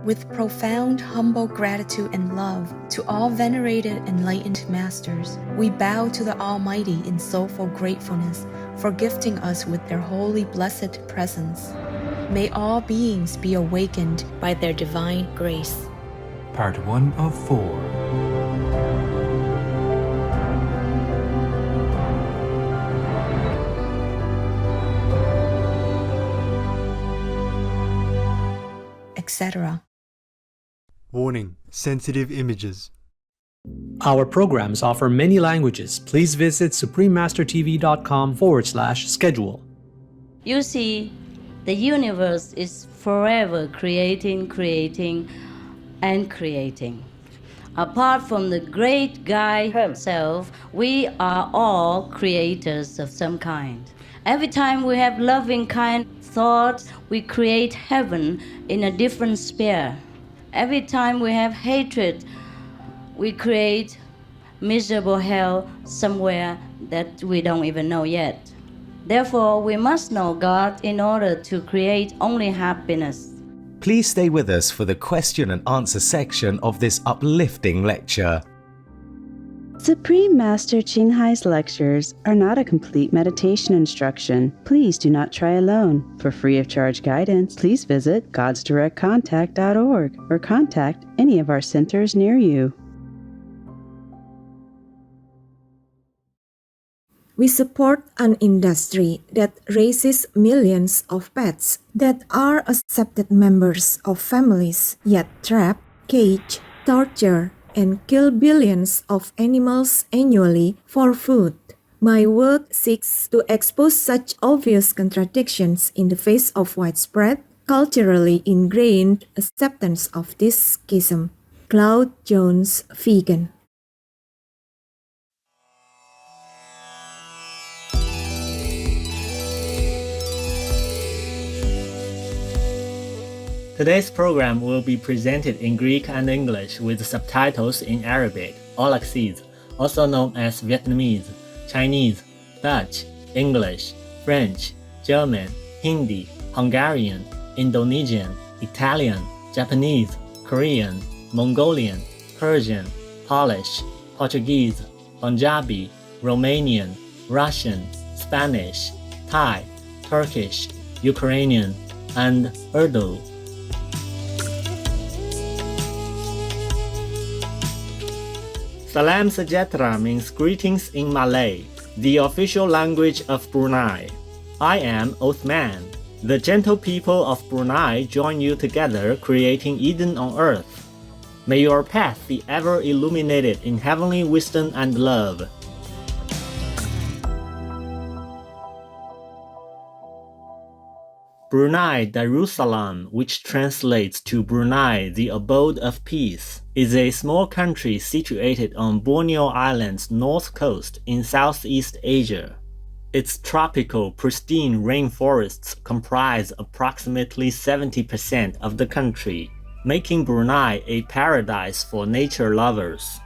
With profound, humble gratitude and love to all venerated enlightened masters, we bow to the Almighty in soulful gratefulness for gifting us with their holy blessed presence. May all beings be awakened by their divine grace. Part 1 of 4. Etc. Warning: sensitive images. Our programs offer many languages. Please visit suprememastertv.com/schedule. You see, the universe is forever creating, and creating. Apart from the great guy himself, we are all creators of some kind. Every time we have loving kind thoughts, we create heaven in a different sphere. Every time we have hatred, we create miserable hell somewhere that we don't even know yet. Therefore, we must know God in order to create only happiness. Please stay with us for the question and answer section of this uplifting lecture. Supreme Master Ching Hai's lectures are not a complete meditation instruction. Please do not try alone. For free of charge guidance, please visit godsdirectcontact.org or contact any of our centers near you. We support an industry that raises millions of pets that are accepted members of families, yet trap, cage, torture, and kill billions of animals annually for food. My work seeks to expose such obvious contradictions in the face of widespread, culturally ingrained acceptance of this schism. Claude Jones, vegan. Today's program will be presented in Greek and English with subtitles in Arabic, all accents, also known as Vietnamese, Chinese, Dutch, English, French, German, Hindi, Hungarian, Indonesian, Italian, Japanese, Korean, Mongolian, Persian, Polish, Portuguese, Punjabi, Romanian, Russian, Spanish, Thai, Turkish, Ukrainian, and Urdu. Salam Sejahtera means greetings in Malay, the official language of Brunei. I am Othman. The gentle people of Brunei join you together, creating Eden on earth. May your path be ever illuminated in heavenly wisdom and love. Brunei Darussalam, which translates to Brunei, the abode of peace, is a small country situated on Borneo Island's north coast in Southeast Asia. Its tropical, pristine rainforests comprise approximately 70% of the country, making Brunei a paradise for nature lovers.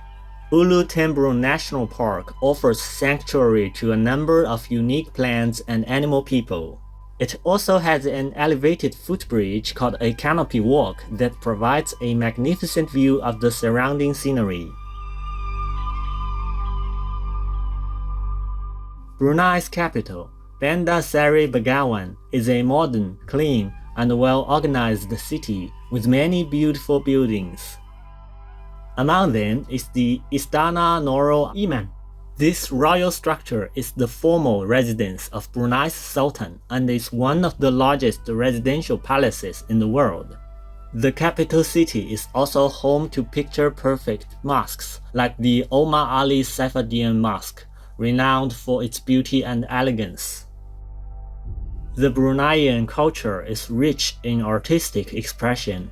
Ulu Tembrun National Park offers sanctuary to a number of unique plants and animal people. It also has an elevated footbridge called a canopy walk that provides a magnificent view of the surrounding scenery. Brunei's capital, Bandar Seri Begawan, is a modern, clean, and well-organized city with many beautiful buildings. Among them is the Istana Nurul Iman. This royal structure is the formal residence of Brunei's Sultan and is one of the largest residential palaces in the world. The capital city is also home to picture-perfect mosques like the Omar Ali Saifuddin Mosque, renowned for its beauty and elegance. The Bruneian culture is rich in artistic expression.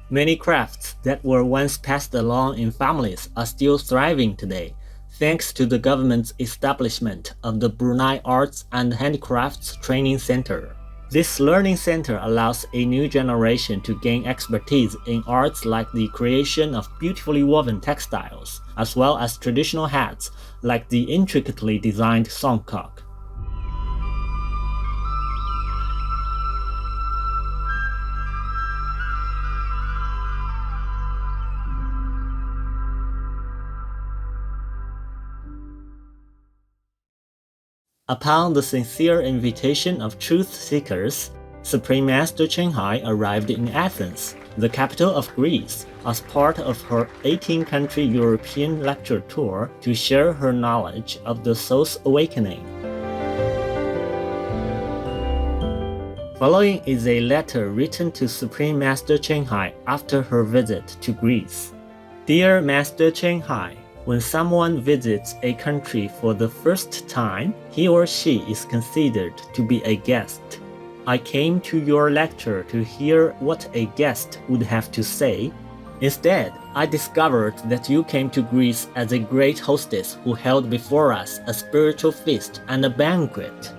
Many crafts that were once passed along in families are still thriving today, thanks to the government's establishment of the Brunei Arts and Handicrafts Training Center. This learning center allows a new generation to gain expertise in arts like the creation of beautifully woven textiles, as well as traditional hats like the intricately designed songkok. Upon the sincere invitation of truth seekers, Supreme Master Chenghai arrived in Athens, the capital of Greece, as part of her 18-country European lecture tour to share her knowledge of the soul's awakening. Following is a letter written to Supreme Master Chenghai after her visit to Greece. Dear Master Chenghai, when someone visits a country for the first time, he or she is considered to be a guest. I came to your lecture to hear what a guest would have to say. Instead, I discovered that you came to Greece as a great hostess who held before us a spiritual feast and a banquet.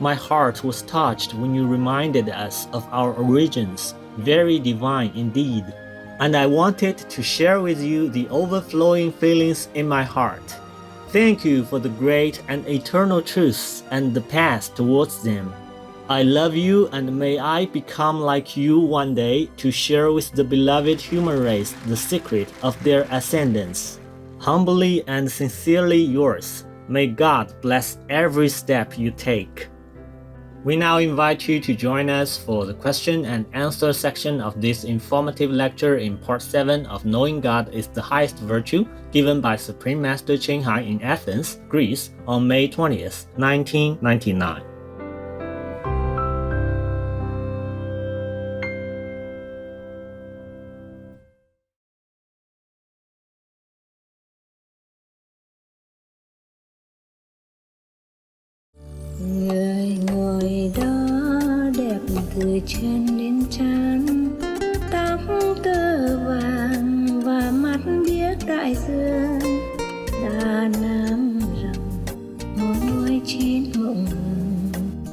My heart was touched when you reminded us of our origins, very divine indeed, and I wanted to share with you the overflowing feelings in my heart. Thank you for the great and eternal truths and the path towards them. I love you and may I become like you one day to share with the beloved human race the secret of their ascendance. Humbly and sincerely yours. May God bless every step you take. We now invite you to join us for the question and answer section of this informative lecture in Part 7 of Knowing God is the Highest Virtue, given by Supreme Master Chenghai in Athens, Greece, on May 20th, 1999. Người ngồi đó đẹp từ chân đến trán, tóc tơ vàng và mắt biếc đại dương, đà nam rồng môi chín mộng hồng,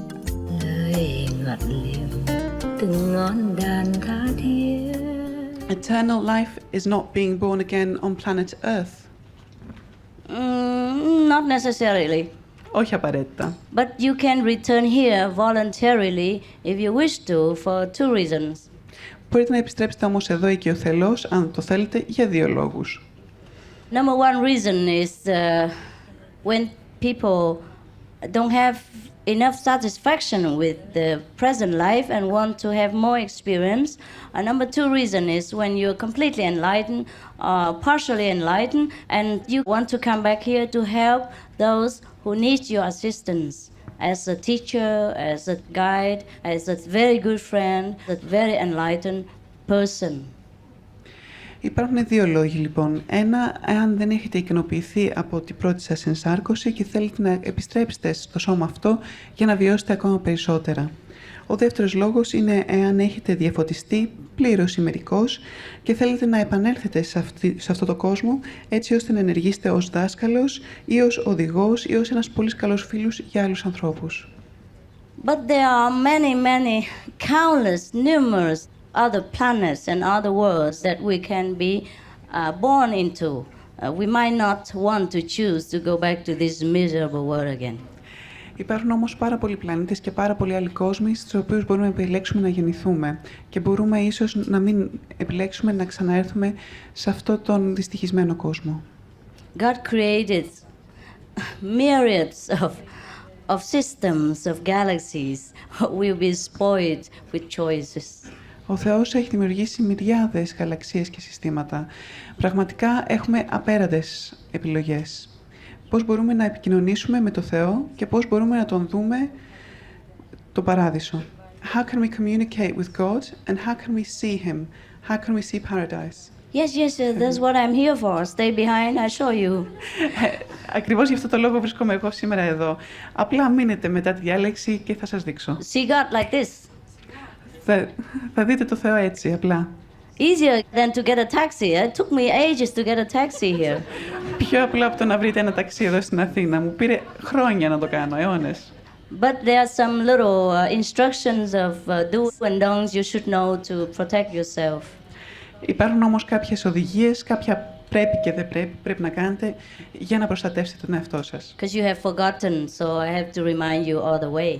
lời ngọt liềm từng ngón đàn tha thiết. Eternal life is not being born again on planet Earth. Not necessarily. Όχι απαραίτητα. But you can return here voluntarily if you wish to for two reasons. Μπορείτε να επιστρέψετε όμως εδώ οικειοθελώς, αν το θέλετε, για δύο λόγους. Number one reason is when people don't have enough satisfaction with the present life and want to have more experience. Number two reason is when you're completely enlightened, partially enlightened, and you want to come back here to help those who need your assistance as a teacher, as a guide, as a very good friend, a very enlightened person. Υπάρχουν δύο λόγοι λοιπόν. Ένα, εάν δεν έχετε ικανοποιηθεί από την πρώτη σας ενσάρκωση και θέλετε να επιστρέψετε στο σώμα αυτό για να βιώσετε ακόμα περισσότερα. Ο δεύτερος λόγος είναι εάν έχετε διαφωτιστεί πλήρως ή μερικώς και θέλετε να επανέλθετε σε αυτό το κόσμο έτσι ώστε να ενεργήσετε ως δάσκαλος ή ως οδηγός ή ως ένας πολύ καλός φίλος για άλλους ανθρώπους. But there are many, countless, numerous other planets and other worlds that we can be born into. We might not want to choose to go back to this miserable world again. Υπάρχουν όμως πάρα πολλοί πλανήτες και πάρα πολλοί άλλοι κόσμοι στους οποίους μπορούμε να επιλέξουμε να γεννηθούμε και μπορούμε ίσως να μην επιλέξουμε να ξαναέρθουμε σε αυτό τον δυστυχισμένο κόσμο. God created myriads of systems, of galaxies. We'll be spoiled with choices. Ο Θεός έχει δημιουργήσει μυριάδες γαλαξίες και συστήματα. Πραγματικά έχουμε απέραντες επιλογές. Πώς μπορούμε να επικοινωνήσουμε με το Θεό και πώς μπορούμε να τον δούμε το παράδεισο. How can we communicate with God and how can we see Him? How can we see paradise? Yes, that's what I'm here for. Stay behind, I'll show you. Ακριβώς γι' αυτό το λόγο βρίσκομαι εγώ σήμερα εδώ. Απλά μείνετε μετά τη διάλεξη και θα σας δείξω. See God like this. Θα δείτε το Θεό έτσι, απλά. Easier than to get a taxi. It took me ages to get a taxi here. Πιο απλό από το να βρείτε ένα ταξί εδώ στην Αθήνα. Μου πήρε χρόνια να το κάνω, αιώνες. But there are some little instructions of do's and don'ts you should know to protect yourself. Υπάρχουν όμως κάποιες οδηγίες, κάποια πρέπει και δεν πρέπει να κάνετε για να προστατεύσετε τον εαυτό σας. Because you have forgotten, so I have to remind you all the way.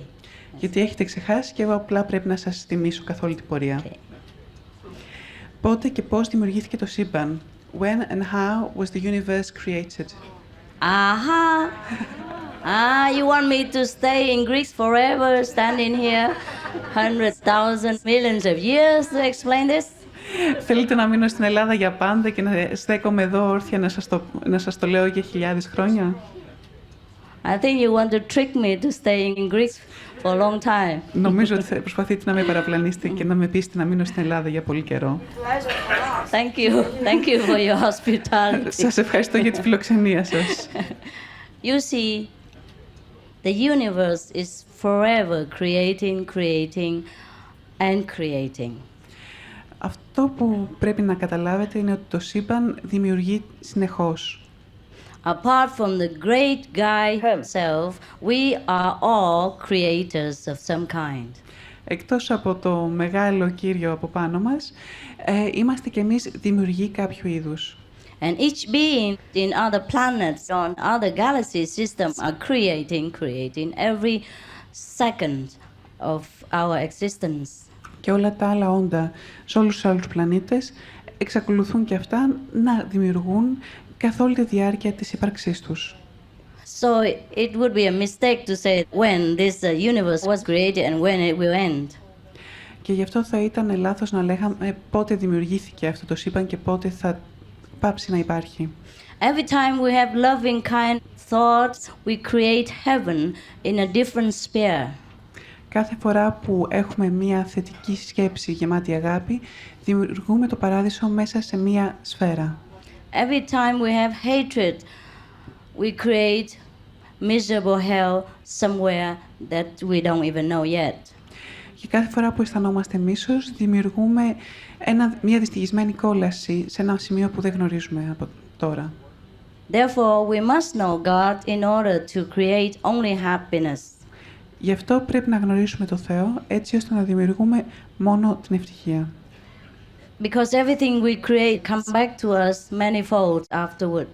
Γιατί έχετε ξεχάσει και εγώ απλά πρέπει να σας θυμίσω καθ' όλη την πορεία. Okay. Πότε και πώς δημιουργήθηκε το σύμπαν? When and how was the universe created? Aha! Ah, you want me to stay in Greece forever, standing here 100,000 millions of years to explain this? Θέλετε να μείνω στην Ελλάδα για πάντα και να στέκομαι εδώ όρθια να σας το λέω για χιλιάδες χρόνια? I think you want to trick me to stay in Greece for a long time. Νομίζω ότι θα προσπαθείτε να με παραπλανήσετε και να με πείσετε να μείνω στην Ελλάδα για πολύ καιρό. Thank you. Thank you for your hospitality. Σας ευχαριστώ για τη φιλοξενία σας. You see, the universe is forever creating and creating. Αυτό που πρέπει να καταλάβετε είναι ότι το σύμπαν δημιουργεί συνεχώς. Apart from the great guy himself, we are all creators of some kind. Εκτός από το μεγάλο κύριο από πάνω μας, είμαστε κι εμείς δημιουργοί κάποιου είδους. And each being in other planets, on other galaxy systems are creating every second of our existence. Και όλα τα άλλα όντα σε όλους τους άλλους πλανήτες εξακολουθούν και αυτά να δημιουργούν καθ' όλη τη διάρκεια της ύπαρξής τους. So it would be a mistake to say when this universe was created and when it will end. Και γι' αυτό θα ήταν λάθος να λέγαμε πότε δημιουργήθηκε αυτό το σύμπαν και πότε θα πάψει να υπάρχει. Every time we have loving kind thoughts, we create heaven in a different sphere. Κάθε φορά που έχουμε μία θετική σκέψη γεμάτη αγάπη, δημιουργούμε το παράδεισο μέσα σε μία σφαίρα. Every time we have hatred, we create miserable hell somewhere that we don't even know yet. Και κάθε φορά που αισθανόμαστε μίσος, δημιουργούμε μία δυστυχισμένη κόλαση σε ένα σημείο που δεν γνωρίζουμε από τώρα. Therefore, we must know God in order to create only happiness. Γι' αυτό πρέπει να γνωρίσουμε το Θεό, έτσι ώστε να δημιουργούμε μόνο την ευτυχία. Because everything we create comes back to us manifold afterward.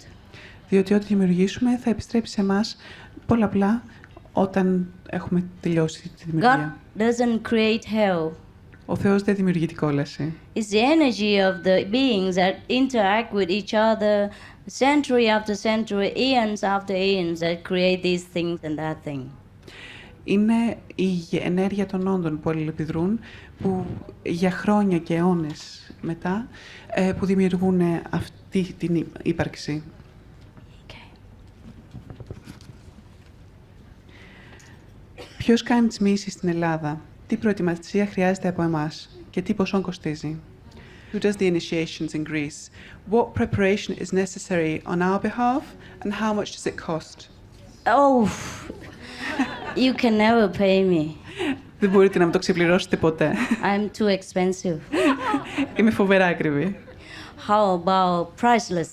Διότι ό,τι δημιουργήσουμε θα επιστρέψει σε εμάς πολλαπλά όταν έχουμε τελειώσει τη δημιουργία. God doesn't create hell. Ο Θεός δεν δημιουργεί την κόλαση. It's the energy of the beings that interact with each other century after century, eons after eons that create these things and that thing. Είναι η ενέργεια των όντων που αλληλεπιδρούν, που για χρόνια και αιώνες μετά, που δημιουργούν αυτή την ύπαρξη. Okay. Ποιος κάνει τις μοίησεις στην Ελλάδα, τι προετοιμασία χρειάζεται από εμάς και τι ποσόν κοστίζει. Who does the initiations in Greece? What preparation is necessary on our behalf and how much does it cost? Oh, you can never pay me. Δεν μπορείτε να μου το ξεπληρώσετε ποτέ. I'm too expensive. Είμαι φοβερά ακριβή. How about priceless?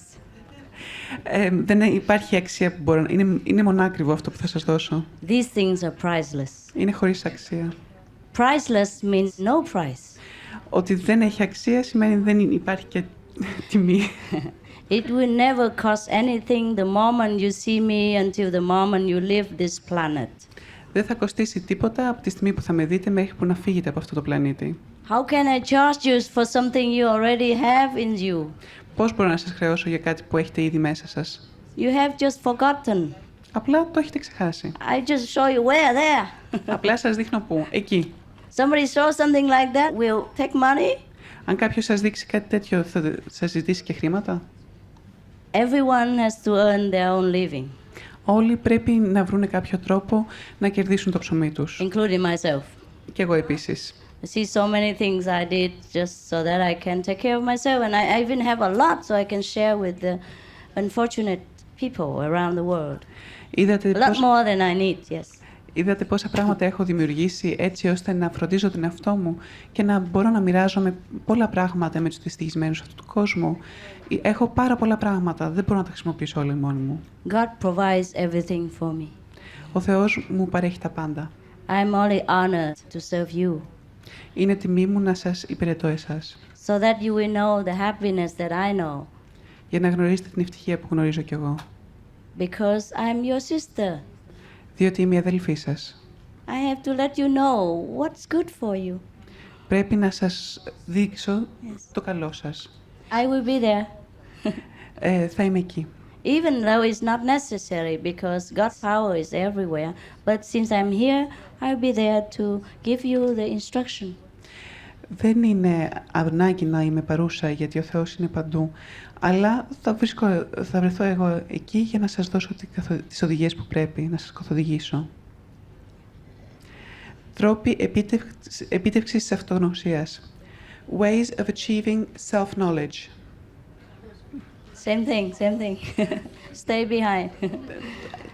Δεν υπάρχει αξία που μπορώ. Είναι μονάκριβο αυτό που θα σας δώσω. These things are priceless. Είναι χωρίς αξία. Priceless means no price. Ότι δεν έχει αξία σημαίνει δεν υπάρχει και τιμή. It will never cost anything the moment you see me until the moment you leave this planet. Δεν θα κοστίσει τίποτα από τη στιγμή που θα με δείτε μέχρι που να φύγετε από αυτό το πλανήτη. How can I charge you for something you already have in you? Πώς μπορώ να σας χρεώσω για κάτι που έχετε ήδη μέσα σας? You have just forgotten. Απλά το έχετε ξεχάσει. I just show you where there. Απλά σας δείχνω πού. Εκεί. Somebody show something like that will take money. Αν κάποιος σας δείξει κάτι τέτοιο, θα σας ζητήσει και χρήματα. Everyone has to earn their own living. Όλοι πρέπει να βρουν κάποιο τρόπο να κερδίσουν το ψωμί τους. Including myself. Και εγώ επίσης. I see so many things I did just so that I can take care of myself, and I even have a lot so I can share with the unfortunate people around the world. Είδατε a lot more than I need, yes. Είδατε πόσα πράγματα έχω δημιουργήσει έτσι ώστε να φροντίζω τον εαυτό μου και να μπορώ να μοιράζομαι πολλά πράγματα με τους δυστυχισμένους αυτού του κόσμου. Έχω πάρα πολλά πράγματα, δεν μπορώ να τα χρησιμοποιήσω όλα μόνη μου. God provides everything for me. Ο Θεός μου παρέχει τα πάντα. I'm only honored to serve you. Είναι τιμή μου να σας υπηρετώ εσάς. So that you will know the happiness that I know. Για να γνωρίσετε την ευτυχία που γνωρίζω κι εγώ. Because I'm your sister. Διότι είμαι η αδελφή σας. I have to let you know what's good for you. Πρέπει να σας δείξω το καλό σας. I will be there. Θα είμαι εκεί. even though it's not necessary because God's power is everywhere. But since I'm here, I'll be there to give you the instruction. Δεν είναι ανάγκη να είμαι παρούσα γιατί ο Θεός είναι παντού, αλλά θα βρεθώ εγώ εκεί για να σας δώσω τις οδηγίες που πρέπει, να σας καθοδηγήσω. Τρόποι επίτευξης της αυτογνωσίας. Ways of achieving self-knowledge. Same thing. Stay behind.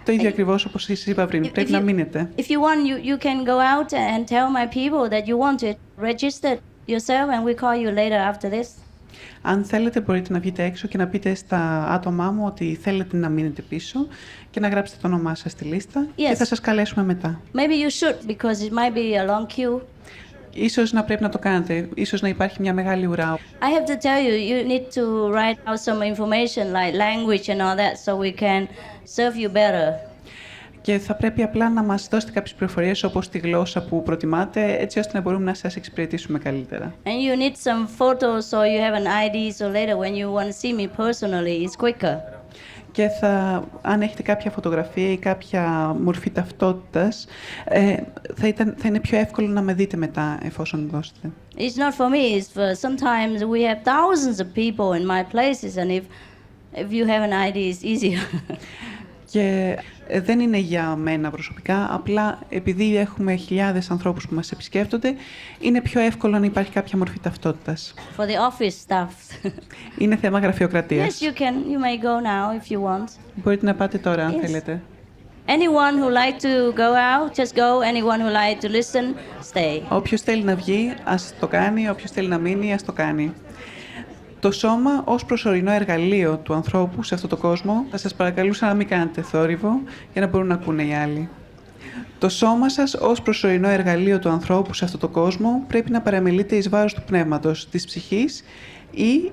Το ίδιο ακριβώς όπως σας είπα πριν. Πρέπει να μείνετε. If you want, you can go out and tell my people that you want it. Register yourself and we call you later after this. Αν θέλετε μπορείτε να βγείτε έξω και να πείτε στα άτομά μου ότι θέλετε να μείνετε πίσω και να γράψετε το όνομά σας στη λίστα και θα σας καλέσουμε μετά. Maybe you should because it might be a long queue. Ίσως να πρέπει να το κάνετε, ίσως να υπάρχει μια μεγάλη ουρά. I have to tell you, you need to write out some information like language and all that so we can serve you better. Και θα πρέπει απλά να μας δώσετε κάποιες πληροφορίες όπως τη γλώσσα που προτιμάτε, έτσι ώστε να μπορούμε να σας εξυπηρετήσουμε καλύτερα. And you need some photos or you have an ID so later when you want to see me personally it's quicker. Και αν έχετε κάποια φωτογραφία ή κάποια μορφή ταυτότητας, θα είναι πιο εύκολο να με δείτε μετά εφόσον δώσετε. It's not for me, it's for sometimes we have thousands of people in my places and if you have an ID it's easier. Και δεν είναι για μένα προσωπικά, απλά επειδή έχουμε χιλιάδες ανθρώπους που μας επισκέπτονται, είναι πιο εύκολο να υπάρχει κάποια μορφή ταυτότητας. For the office staff. Είναι θέμα γραφειοκρατίας. Yes, you may go now if you want. Μπορείτε να πάτε τώρα, αν θέλετε. Anyone who like to go out, just go. Anyone who like to listen, stay. Όποιος θέλει να βγει, ας το κάνει. Όποιος θέλει να μείνει, ας το κάνει. Το σώμα ως προσωρινό εργαλείο του ανθρώπου σε αυτόν τον κόσμο, θα σας παρακαλούσα να μην κάνετε θόρυβο για να μπορούν να ακούνε οι άλλοι. Το σώμα σας ως προσωρινό εργαλείο του ανθρώπου σε αυτόν τον κόσμο πρέπει να παραμελείτε εις βάρος του πνεύματος, της ψυχής ή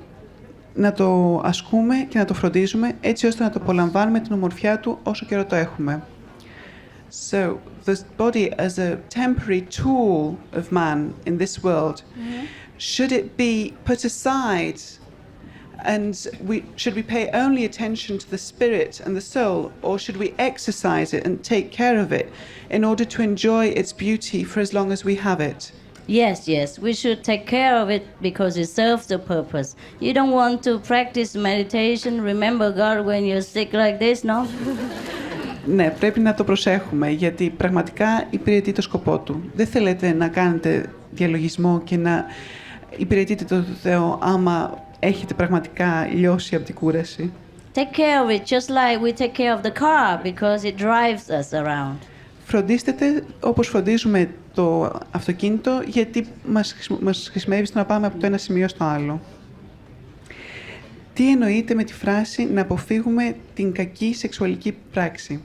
να το ασκούμε και να το φροντίζουμε έτσι ώστε να το απολαμβάνουμε την ομορφιά του όσο καιρό το έχουμε. So, the body as a temporary tool of man in this world, should it be put aside and should we pay only attention to the spirit and the soul, or should we exercise it and take care of it in order to enjoy its beauty for as long as we have it? Yes, we should take care of it because it serves the purpose. You don't want to practice meditation, remember God when you're sick like this, no? Ναι, πρέπει να το προσέχουμε, γιατί πραγματικά υπηρετεί το σκοπό του. Δεν θέλετε να κάνετε διαλογισμό και να υπηρετείτε τον Θεό άμα έχετε πραγματικά λιώσει από την κούραση. Take care of it just like we take care of the car because it drives us around. Φροντίστε όπως φροντίζουμε το αυτοκίνητο, γιατί μας χρησιμεύει στο να πάμε από το ένα σημείο στο άλλο. Τι εννοείται με τη φράση να αποφύγουμε την κακή σεξουαλική πράξη?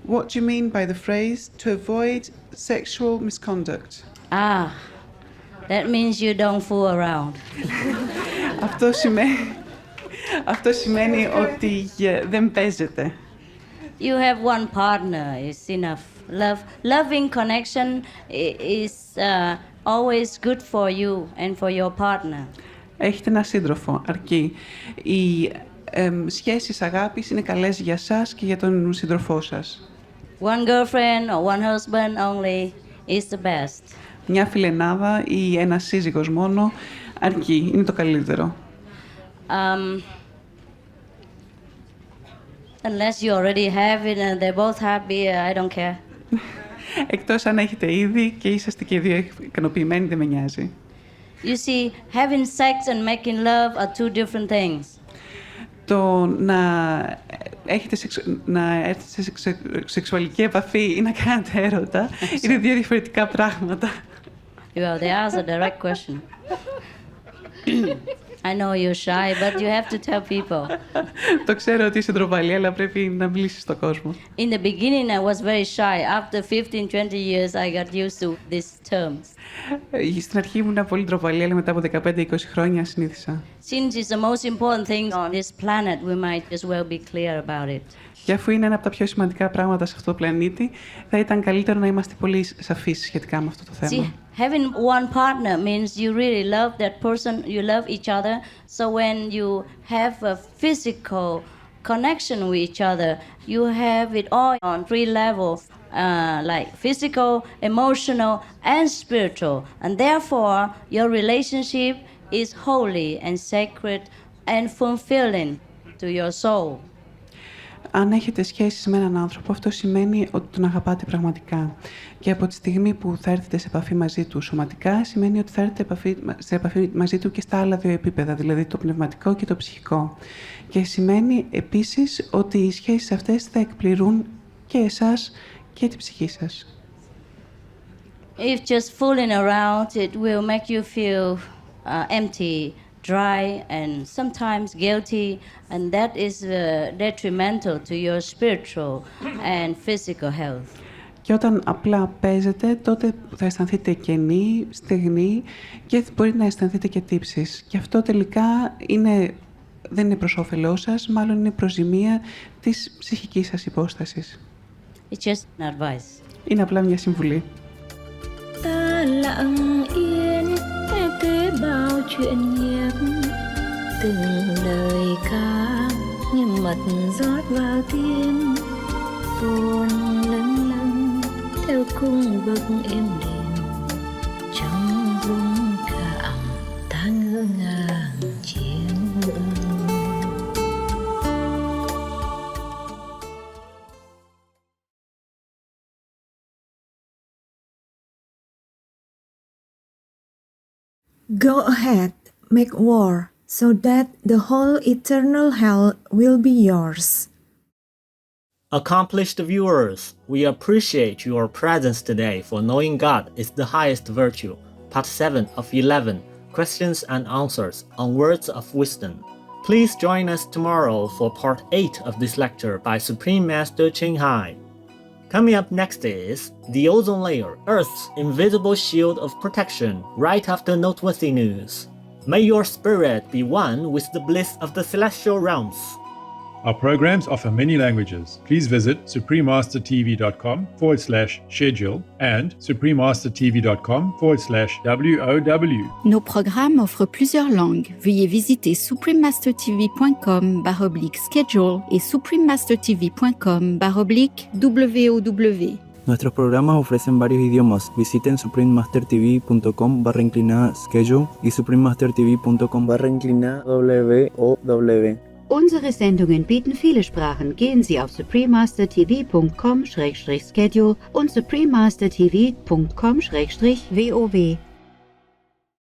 What do you mean by the phrase to avoid sexual misconduct? That means you don't fool around. Αυτό σημαίνει ότι δεν παίζετε. You have one partner is enough. Loving connection is always good for you and for your partner. Έχετε ένα σύντροφο, αρκεί. Οι σχέσεις αγάπης είναι καλές για σας και για τον σύντροφό σας. One girlfriend or one husband only is the best. Μια φιλενάδα ή ένας σύζυγος μόνο αρκεί, είναι το καλύτερο. Unless you already have it and they're both happy, I don't care. Εκτός αν έχετε ήδη και είσαστε και οι δύο ικανοποιημένοι, δεν με νοιάζει. You see, having sex and making love are two different things. Το να έρθετε σε σεξουαλική επαφή ή να κάνετε έρωτα είναι δύο διαφορετικά πράγματα. Well, they ask a direct question. I know you're shy, but you have to tell people. Το ξέρω ότι είσαι ντροπαλή, αλλά πρέπει να μιλήσεις στον κόσμο. In the beginning, I was very shy. After 15-20 years, I got used to these terms. Στην αρχή ήμουν πολύ ντροπαλή, αλλά μετά από 15-20 χρόνια συνήθισα. Since it's the most important thing on this planet, we might as well be clear about it. Και αφού είναι ένα από τα πιο σημαντικά πράγματα σε αυτό το πλανήτη, θα ήταν καλύτερο να είμαστε πολύ σαφείς σχετικά με αυτό το θέμα. See, having one partner means you really love that person, you love each other. So when you have a physical connection with each other. You have it all on 3 levels, like physical, emotional, and spiritual. And therefore, your relationship is holy and sacred and fulfilling to your soul. Αν έχετε σχέσεις με έναν άνθρωπο, αυτό σημαίνει ότι τον αγαπάτε πραγματικά. Και από τη στιγμή που θα έρθετε σε επαφή μαζί του σωματικά, σημαίνει ότι θα έρθετε σε επαφή μαζί του και στα άλλα 2 επίπεδα, δηλαδή το πνευματικό και το ψυχικό. Και σημαίνει επίσης ότι οι σχέσεις αυτές θα εκπληρούν και εσάς και την ψυχή σας. If just fooling around, it will make you feel empty, dry, and sometimes guilty, and that is detrimental to your spiritual and physical health. Και όταν απλά παίζετε, τότε θα αισθανθείτε κενοί, στεγνοί και μπορεί να αισθανθείτε και τύψεις. Και αυτό τελικά δεν είναι προς όφελός σας, μάλλον είναι προς ζημία της ψυχικής σας υπόστασης. It's just an advice. Είναι απλά μια συμβουλή. Ta lặng yên nghe kể bao chuyện nhiếp, từng lời ca như mật rót vào tim, buồn lâng lâng theo cung bậc êm đềm, trong rung cảm ta ngỡ ngàng chiêm ngưỡng. Go ahead, make war, so that the whole eternal hell will be yours. Accomplished viewers, we appreciate your presence today for knowing God is the highest virtue. Part 7 of 11, Questions and Answers on Words of Wisdom. Please join us tomorrow for Part 8 of this lecture by Supreme Master Ching Hai. Coming up next is The Ozone Layer, Earth's Invisible Shield of Protection, right after noteworthy news. May your spirit be one with the bliss of the celestial realms. Our programs offer many languages. Please visit suprememastertv.com/schedule and suprememastertv.com/WOW. Nos programmes offrent plusieurs langues. Veuillez visiter suprememastertv.com/schedule et suprememastertv.com/WOW. Nuestros programas ofrecen varios idiomas. Visiten suprememastertv.com/schedule y suprememastertv.com/WOW. Unsere Sendungen bieten viele Sprachen. Gehen Sie auf suprememastertv.com/schedule und suprememastertv.com/WOW.